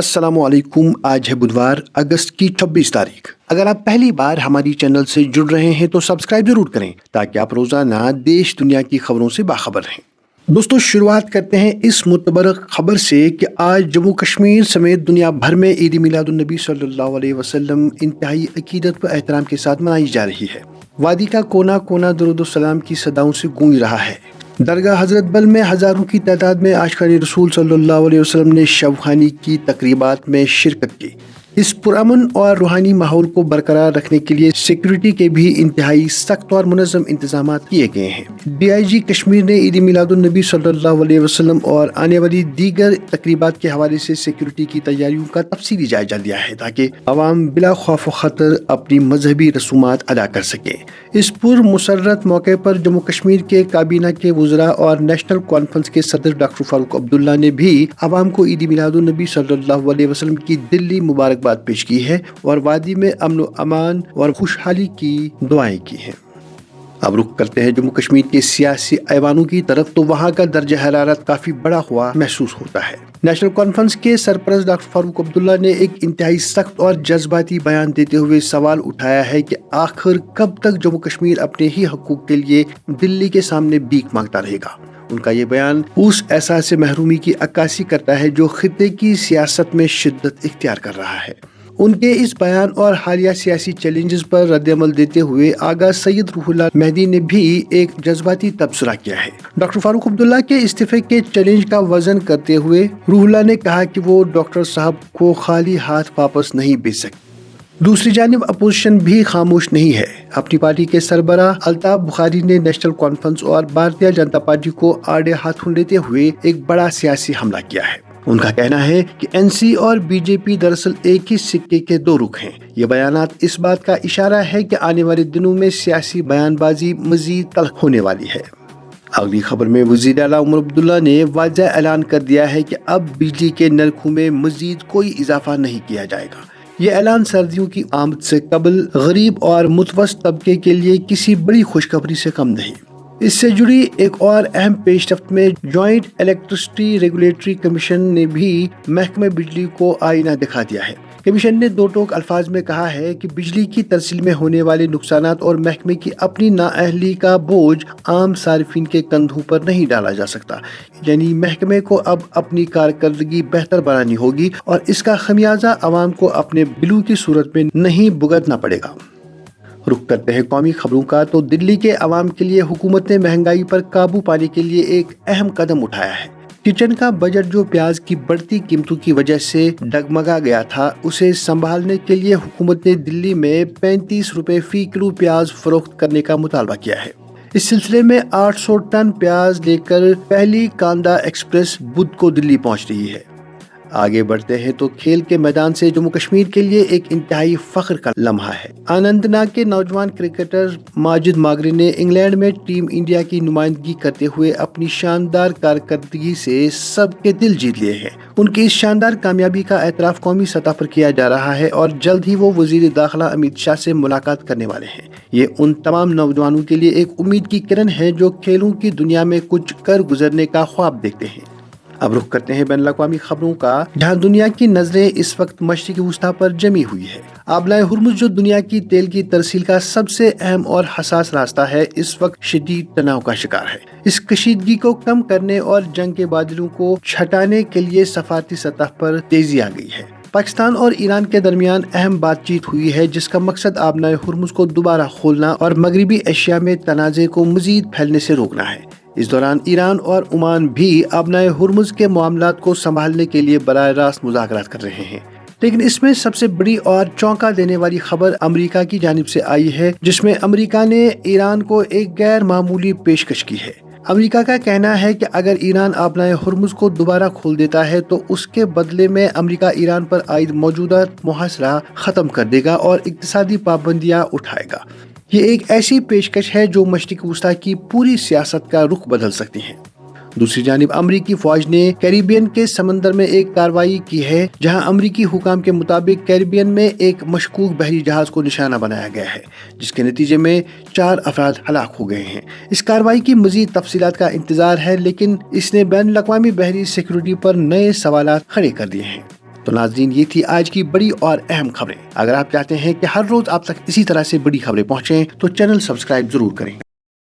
السلام علیکم۔ آج ہے بدوار، اگست کی 26 تاریخ۔ اگر آپ پہلی بار ہماری چینل سے جڑ رہے ہیں تو سبسکرائب ضرور کریں تاکہ آپ روزانہ دیش دنیا کی خبروں سے باخبر رہیں۔ دوستو، شروعات کرتے ہیں اس متبرک خبر سے کہ آج جموں کشمیر سمیت دنیا بھر میں عید میلاد النبی صلی اللہ علیہ وسلم انتہائی عقیدت و احترام کے ساتھ منائی جا رہی ہے۔ وادی کا کونا کونا درود و سلام کی صداؤں سے گونج رہا ہے۔ درگاہ حضرت بل میں ہزاروں کی تعداد میں عاشقان رسول صلی اللہ علیہ وسلم نے شب خوانی کی تقریبات میں شرکت کی۔ اس پرامن اور روحانی ماحول کو برقرار رکھنے کے لیے سیکیورٹی کے بھی انتہائی سخت اور منظم انتظامات کیے گئے ہیں۔ ڈی آئی جی کشمیر نے عید میلاد النبی صلی اللہ علیہ وسلم اور آنے والی دیگر تقریبات کے حوالے سے سیکیورٹی کی تیاریوں کا تفصیلی جائزہ لیا ہے تاکہ عوام بلا خوف و خطر اپنی مذہبی رسومات ادا کر سکیں۔ اس پر مسرت موقع پر جموں کشمیر کے کابینہ کے وزراء اور نیشنل کانفرنس کے صدر ڈاکٹر فاروق عبداللہ نے بھی عوام کو عید میلاد النبی صلی اللہ علیہ وسلم کی دلی مبارکباد پیش کی ہے اور وادی میں امن و امان اور خوشحالی کی دعائیں کی ہیں۔ اب رخ کرتے ہیں جموں کشمیر کے سیاسی ایوانوں کی طرف، تو وہاں کا درجہ حرارت کافی بڑا ہوا محسوس ہوتا ہے۔ نیشنل کانفرنس کے سرپرست ڈاکٹر فاروق عبداللہ نے ایک انتہائی سخت اور جذباتی بیان دیتے ہوئے سوال اٹھایا ہے کہ آخر کب تک جموں کشمیر اپنے ہی حقوق کے لیے دلی کے سامنے بھیک مانگتا رہے گا۔ ان کا یہ بیان اس احساس محرومی کی عکاسی کرتا ہے جو خطے کی سیاست میں شدت اختیار کر رہا ہے۔ ان کے اس بیان اور حالیہ سیاسی چیلنجز پر رد عمل دیتے ہوئے آغا سید روح اللہ مہدی نے بھی ایک جذباتی تبصرہ کیا ہے۔ ڈاکٹر فاروق عبداللہ کے استعفے کے چیلنج کا وزن کرتے ہوئے روح اللہ نے کہا کہ وہ ڈاکٹر صاحب کو خالی ہاتھ واپس نہیں بھیج سکتے۔ دوسری جانب اپوزیشن بھی خاموش نہیں ہے۔ اپنی پارٹی کے سربراہ الطاف بخاری نے نیشنل کانفرنس اور بھارتیہ جنتا پارٹی کو آڑے ہاتھوں لیتے ہوئے ایک بڑا سیاسی حملہ کیا ہے۔ ان کا کہنا ہے کہ این سی اور بی جے پی دراصل ایک ہی سکے کے دو رخ ہیں۔ یہ بیانات اس بات کا اشارہ ہے کہ آنے والے دنوں میں سیاسی بیان بازی مزید تلخ ہونے والی ہے۔ اگلی خبر میں وزیر اعلیٰ عمر عبداللہ نے واضح اعلان کر دیا ہے کہ اب بجلی کے نرخوں میں مزید کوئی اضافہ نہیں کیا جائے گا۔ یہ اعلان سردیوں کی آمد سے قبل غریب اور متوسط طبقے کے لیے کسی بڑی خوشخبری سے کم نہیں۔ اس سے جڑی ایک اور اہم پیش رفت میں جوائنٹ الیکٹرسٹی ریگولیٹری کمیشن نے بھی محکمہ بجلی کو آئینہ دکھا دیا ہے۔ کمیشن نے دو ٹوک الفاظ میں کہا ہے کہ بجلی کی ترسیل میں ہونے والے نقصانات اور محکمے کی اپنی نااہلی کا بوجھ عام صارفین کے کندھوں پر نہیں ڈالا جا سکتا، یعنی محکمے کو اب اپنی کارکردگی بہتر بنانی ہوگی اور اس کا خمیازہ عوام کو اپنے بلوں کی صورت میں نہیں بھگتنا پڑے گا۔ رخ کرتے ہیں قومی خبروں کا، تو دلی کے عوام کے لیے حکومت نے مہنگائی پر قابو پانے کے لیے ایک اہم قدم اٹھایا ہے۔ کچن کا بجٹ جو پیاز کی بڑھتی قیمتوں کی وجہ سے ڈگمگا گیا تھا، اسے سنبھالنے کے لیے حکومت نے دلی میں 35 روپے فی کلو پیاز فروخت کرنے کا مطالبہ کیا ہے۔ اس سلسلے میں 800 ٹن پیاز لے کر پہلی کاندا ایکسپریس بدھ کو دلی پہنچ رہی ہے۔ آگے بڑھتے ہیں تو کھیل کے میدان سے جموں کشمیر کے لیے ایک انتہائی فخر کا لمحہ ہے۔ اننت ناگ کے نوجوان کرکٹر ماجد ماگری نے انگلینڈ میں ٹیم انڈیا کی نمائندگی کرتے ہوئے اپنی شاندار کارکردگی سے سب کے دل جیت لیے ہیں۔ ان کی اس شاندار کامیابی کا اعتراف قومی سطح پر کیا جا رہا ہے اور جلد ہی وہ وزیر داخلہ امت شاہ سے ملاقات کرنے والے ہیں۔ یہ ان تمام نوجوانوں کے لیے ایک امید کی کرن ہے جو کھیلوں کی دنیا میں کچھ کر گزرنے کا خواب دیکھتے ہیں۔ اب رخ کرتے ہیں بین الاقوامی خبروں کا، جہاں دنیا کی نظریں اس وقت مشرق وسطیٰ پر جمی ہوئی ہے۔ آبلائے ہرمز جو دنیا کی تیل کی ترسیل کا سب سے اہم اور حساس راستہ ہے، اس وقت شدید تناؤ کا شکار ہے۔ اس کشیدگی کو کم کرنے اور جنگ کے بادلوں کو چھٹانے کے لیے سفارتی سطح پر تیزی آ گئی ہے۔ پاکستان اور ایران کے درمیان اہم بات چیت ہوئی ہے جس کا مقصد آبلائے ہرمز کو دوبارہ کھولنا اور مغربی ایشیا میں تنازع کو مزید پھیلنے سے روکنا ہے۔ اس دوران ایران اور عمان بھی آبنائے ہرمز کے معاملات کو سنبھالنے کے لیے براہ راست مذاکرات کر رہے ہیں، لیکن اس میں سب سے بڑی اور چونکا دینے والی خبر امریکہ کی جانب سے آئی ہے، جس میں امریکہ نے ایران کو ایک غیر معمولی پیشکش کی ہے۔ امریکہ کا کہنا ہے کہ اگر ایران آبنائے ہرمز کو دوبارہ کھول دیتا ہے تو اس کے بدلے میں امریکہ ایران پر عائد موجودہ محاصرہ ختم کر دے گا اور اقتصادی پابندیاں اٹھائے گا۔ یہ ایک ایسی پیشکش ہے جو مشرق وسطیٰ کی پوری سیاست کا رخ بدل سکتی ہے۔ دوسری جانب امریکی فوج نے کیریبین کے سمندر میں ایک کارروائی کی ہے، جہاں امریکی حکام کے مطابق کیریبین میں ایک مشکوک بحری جہاز کو نشانہ بنایا گیا ہے، جس کے نتیجے میں 4 افراد ہلاک ہو گئے ہیں۔ اس کارروائی کی مزید تفصیلات کا انتظار ہے، لیکن اس نے بین الاقوامی بحری سیکیورٹی پر نئے سوالات کھڑے کر دیے ہیں۔ تو ناظرین یہ تھی آج کی بڑی اور اہم خبریں۔ اگر آپ چاہتے ہیں کہ ہر روز آپ تک اسی طرح سے بڑی خبریں پہنچیں تو چینل سبسکرائب ضرور کریں۔